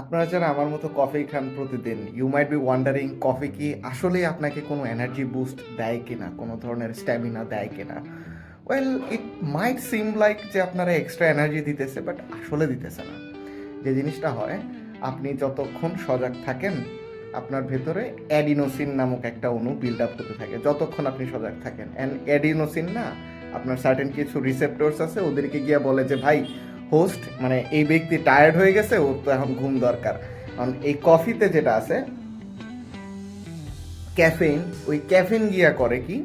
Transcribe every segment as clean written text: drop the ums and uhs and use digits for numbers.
আপনারা যারা আমার মতো কফি খান প্রতিদিন, you might be wondering coffee কি আসলেই আপনাকে কোনো এনার্জি বুস্ট দেয় কিনা, কোনো ধরনের স্ট্যামিনা দেয় কিনা? ওয়েল, ইট মাইট সিম লাইক যে আপনারা এক্সট্রা এনার্জি দিতেছে, বাট আসলে দিতেছে না। যে জিনিসটা হয়, আপনি যতক্ষণ সজাগ থাকেন আপনার ভেতরে অ্যাডিনোসিন নামক একটা অণু বিল্ড আপ হতে থাকে যতক্ষণ আপনি সজাগ থাকেন। অ্যান্ড অ্যাডিনোসিন না, আপনার সার্টেন কিছু রিসেপ্টরস আছে, ওদেরকে গিয়ে বলে যে ভাই, হোস্ট মানে এই ব্যক্তি টায়ার্ড হয়ে গেছে, ওর তো এখন ঘুম দরকার। কারণ এই কফিতে যেটা আছে ক্যাফেইন, ওই ক্যাফেইন গিয়া করে কি,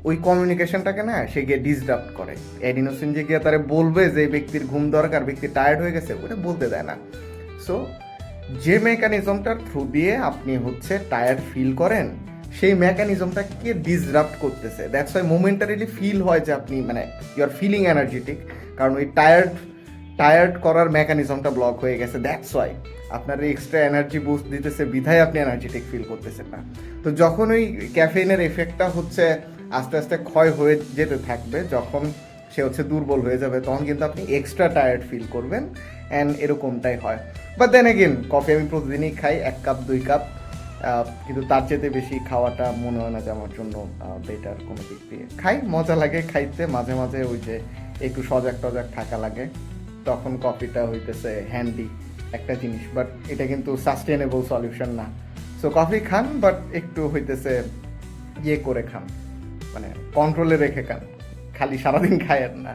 ওই কমিউনিকেশনটাকে না সে গিয়ে ডিসরাপ্ট করে। অ্যাডিনোসিন যে গিয়ে তারে বলবে যে এই ব্যক্তির ঘুম দরকার, ব্যক্তি টায়ার্ড হয়ে গেছে, ওটা বলতে দেয় না। সো যে মেকানিজমটার থ্রু দিয়ে আপনি হচ্ছে টায়ার্ড ফিল করেন, সেই মেকানিজমটাকে ডিসরাপ্ট করতেছে। দ্যাটস ওয়াই মোমেন্টারিলি ফিল হয় যে আপনি মানে ইউ আর ফিলিং এনার্জেটিক, কারণ ওই টায়ার্ড করার মেকানিজমটা ব্লক হয়ে গেছে। দ্যাটস ওয়াই আপনার এক্সট্রা এনার্জি বুস্ট দিতেছে, বিধায় আপনি এনার্জেটিক ফিল করতেছেন না। তো যখন ওই ক্যাফেইনের এফেক্টটা হচ্ছে আস্তে আস্তে ক্ষয় হয়ে যেতে থাকবে, যখন সে হচ্ছে দুর্বল হয়ে যাবে, তখন কিন্তু আপনি এক্সট্রা টায়ার্ড ফিল করবেন। অ্যান্ড এরকমটাই হয়। বাট দেন এগেন, কফি আমি প্রতিদিনই খাই 1 কাপ 2 কাপ, কিন্তু তার চেয়ে বেশি খাওয়াটা মনে হয় না যে আমার জন্য বেটার কোনো দিক দিয়ে। খাই, মজা লাগে খাইতে, মাঝে মাঝে ওই যে একটু সজাগ টজাগ থাকা লাগে, তখন কফিটা হইতেছে হ্যান্ডি একটা জিনিস। বাট এটা কিন্তু সাস্টেনেবল সলিউশন না। সো কফি খান, বাট একটু হইতেছে ইয়ে করে খান, মানে কন্ট্রোলে রেখে খান, খালি সারাদিন খায়েন না।